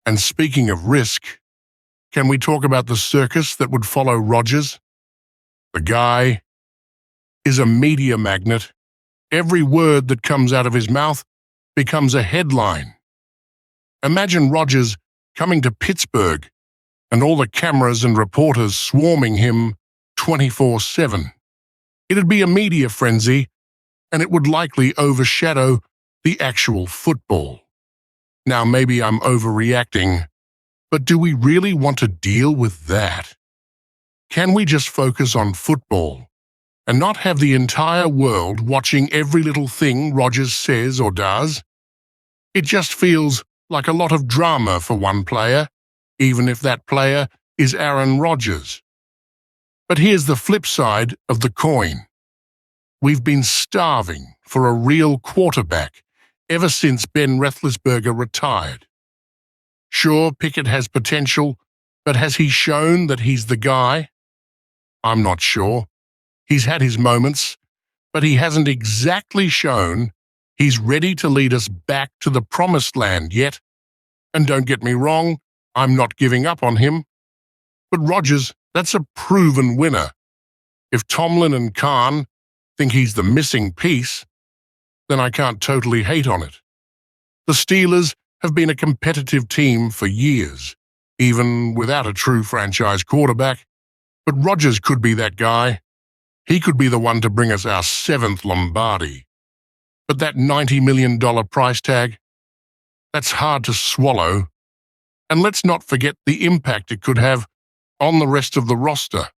And speaking of risk, can we talk about the circus that would follow Rodgers? The guy is a media magnet. Every word that comes out of his mouth becomes a headline. Imagine Rodgers coming to Pittsburgh and all the cameras and reporters swarming him 24/7. It'd be a media frenzy, and it would likely overshadow the actual football. Now, maybe I'm overreacting, but do we really want to deal with that? Can we just focus on football and not have the entire world watching every little thing Rodgers says or does? It just feels like a lot of drama for one player, even if that player is Aaron Rodgers. But here's the flip side of the coin. We've been starving for a real quarterback ever since Ben Roethlisberger retired. Sure, Pickett has potential, but has he shown that he's the guy? I'm not sure. He's had his moments, but he hasn't exactly shown he's ready to lead us back to the promised land yet. And don't get me wrong, I'm not giving up on him. But Rodgers, that's a proven winner. If Tomlin and Khan think he's the missing piece, then I can't totally hate on it. The Steelers have been a competitive team for years, even without a true franchise quarterback. But Rodgers could be that guy. He could be the one to bring us our 7th Lombardi. But that $90 million price tag, that's hard to swallow. And let's not forget the impact it could have on the rest of the roster.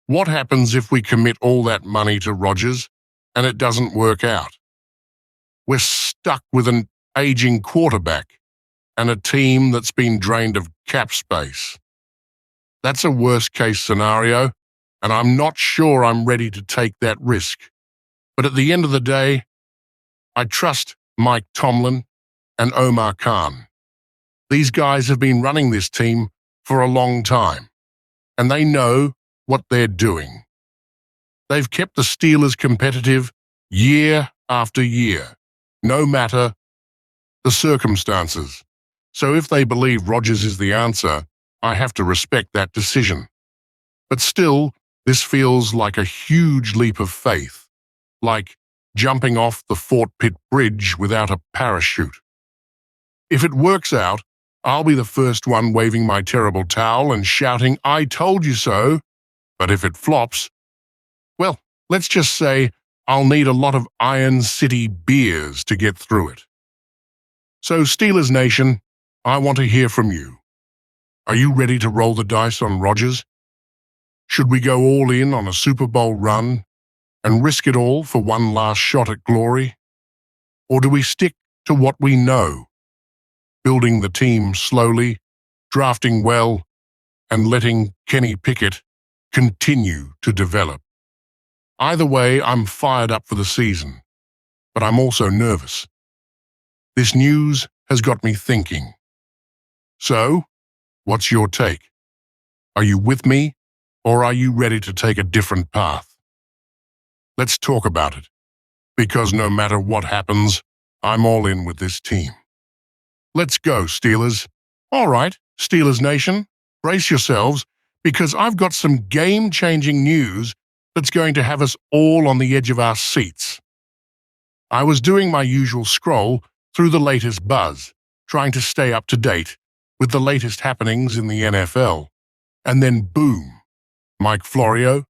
What happens if we commit all that money to Rodgers and it doesn't work out? We're stuck with an aging quarterback and a team that's been drained of cap space. That's a worst-case scenario, and I'm not sure I'm ready to take that risk. But at the end of the day, I trust Mike Tomlin and Omar Khan. These guys have been running this team for a long time, and they know what they're doing. They've kept the Steelers competitive year after year, no matter the circumstances. So if they believe Rodgers is the answer, I have to respect that decision. But still, this feels like a huge leap of faith, like jumping off the Fort Pitt Bridge without a parachute. If it works out, I'll be the first one waving my terrible towel and shouting, "I told you so." But if it flops, well, let's just say I'll need a lot of Iron City beers to get through it. So, Steelers Nation, I want to hear from you. Are you ready to roll the dice on Rodgers? Should we go all in on a Super Bowl run and risk it all for one last shot at glory? Or do we stick to what we know, building the team slowly, drafting well, and letting Kenny Pickett continue to develop? Either way, I'm fired up for the season, but I'm also nervous. This news has got me thinking. So, what's your take? Are you with me, or are you ready to take a different path? Let's talk about it, because no matter what happens, I'm all in with this team. Let's go, Steelers. All right, Steelers Nation, brace yourselves, because I've got some game-changing news that's going to have us all on the edge of our seats. I was doing my usual scroll through the latest buzz, trying to stay up to date with the latest happenings in the NFL, and then boom, Mike Florio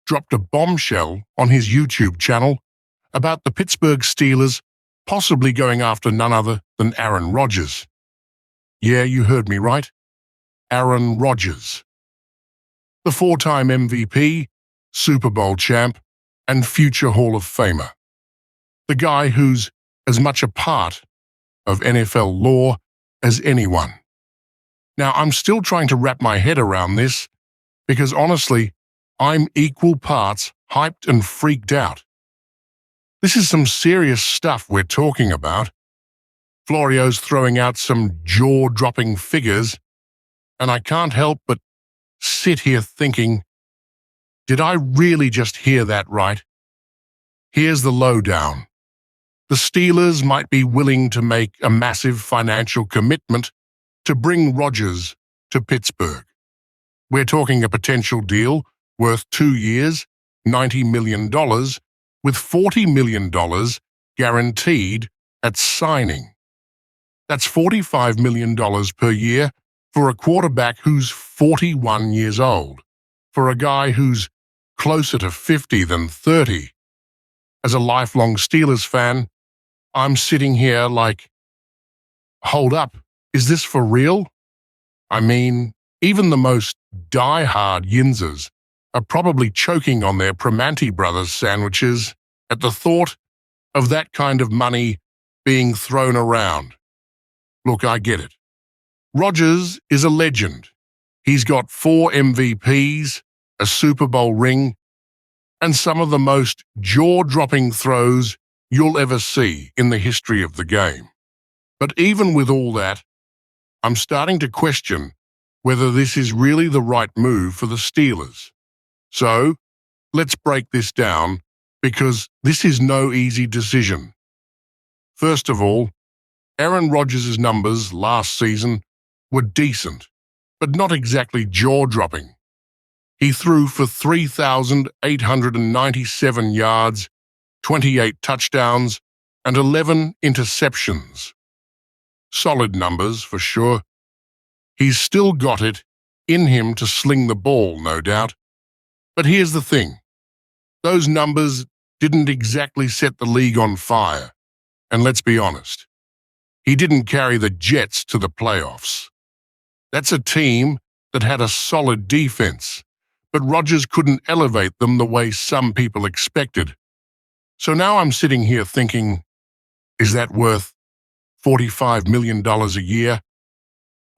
dropped a bombshell on his YouTube channel about the Pittsburgh Steelers possibly going after none other than Aaron Rodgers. Yeah, you heard me right. Aaron Rodgers. The 4-time MVP, Super Bowl champ, and future Hall of Famer. The guy who's as much a part of NFL lore as anyone. Now, I'm still trying to wrap my head around this because honestly, I'm equal parts hyped and freaked out. This is some serious stuff we're talking about. Florio's throwing out some jaw-dropping figures, and I can't help but sit here thinking, did I really just hear that right? Here's the lowdown. The Steelers might be willing to make a massive financial commitment to bring Rodgers to Pittsburgh. We're talking a potential deal worth 2 years, $90 million, with $40 million guaranteed at signing. That's $45 million per year for a quarterback who's 41 years old, for a guy who's closer to 50 than 30. As a lifelong Steelers fan, I'm sitting here like, hold up, is this for real? I mean, even the most die-hard Yinzers are probably choking on their Primanti Brothers sandwiches at the thought of that kind of money being thrown around. Look, I get it. Rodgers is a legend. He's got 4 MVPs, a Super Bowl ring, and some of the most jaw-dropping throws you'll ever see in the history of the game. But even with all that, I'm starting to question whether this is really the right move for the Steelers. So, let's break this down, because this is no easy decision. First of all, Aaron Rodgers' numbers last season were decent, but not exactly jaw-dropping. He threw for 3,897 yards, 28 touchdowns, and 11 interceptions. Solid numbers, for sure. He's still got it in him to sling the ball, no doubt. But here's the thing. Those numbers didn't exactly set the league on fire. And let's be honest, he didn't carry the Jets to the playoffs. That's a team that had a solid defense, but Rodgers couldn't elevate them the way some people expected. So now I'm sitting here thinking, is that worth $45 million a year?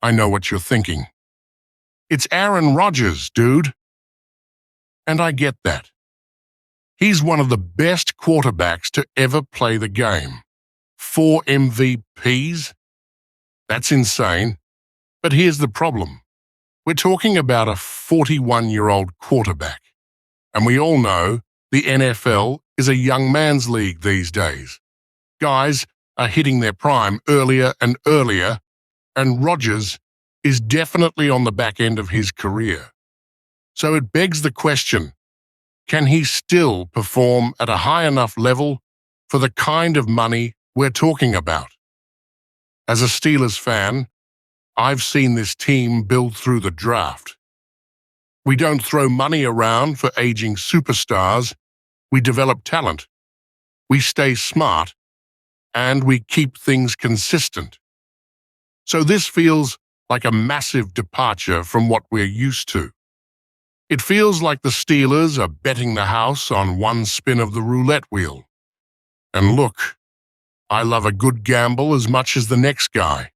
I know what you're thinking. It's Aaron Rodgers, dude. And I get that. He's one of the best quarterbacks to ever play the game. 4 MVPs? That's insane. But here's the problem. We're talking about a 41-year-old quarterback. And we all know the NFL is a young man's league these days. Guys are hitting their prime earlier and earlier, and Rodgers is definitely on the back end of his career. So it begs the question, can he still perform at a high enough level for the kind of money we're talking about? As a Steelers fan, I've seen this team build through the draft. We don't throw money around for aging superstars. We develop talent. We stay smart, and we keep things consistent. So this feels like a massive departure from what we're used to. It feels like the Steelers are betting the house on one spin of the roulette wheel. And look, I love a good gamble as much as the next guy.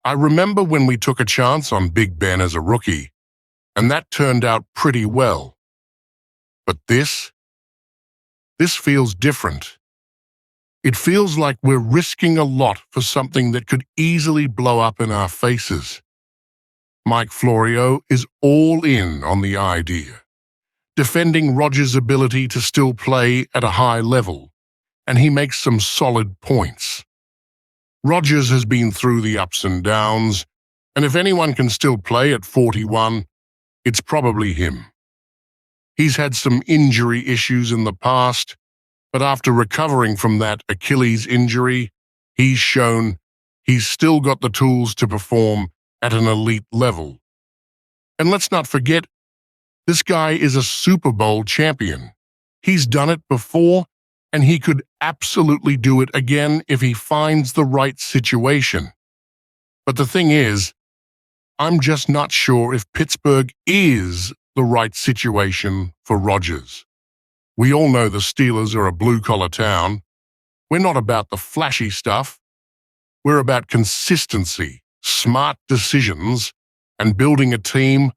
I remember when we took a chance on Big Ben as a rookie, and that turned out pretty well. But this feels different. It feels like we're risking a lot for something that could easily blow up in our faces. Mike Florio is all in on the idea, defending Rodgers' ability to still play at a high level, and he makes some solid points. Rodgers has been through the ups and downs, and if anyone can still play at 41, it's probably him. He's had some injury issues in the past, but after recovering from that Achilles injury, he's shown he's still got the tools to perform at an elite level. And let's not forget, this guy is a Super Bowl champion. He's done it before, and he could absolutely do it again if he finds the right situation. But the thing is, I'm just not sure if Pittsburgh is the right situation for Rodgers. We all know the Steelers are a blue-collar town. We're not about the flashy stuff. We're about consistency, smart decisions, and building a team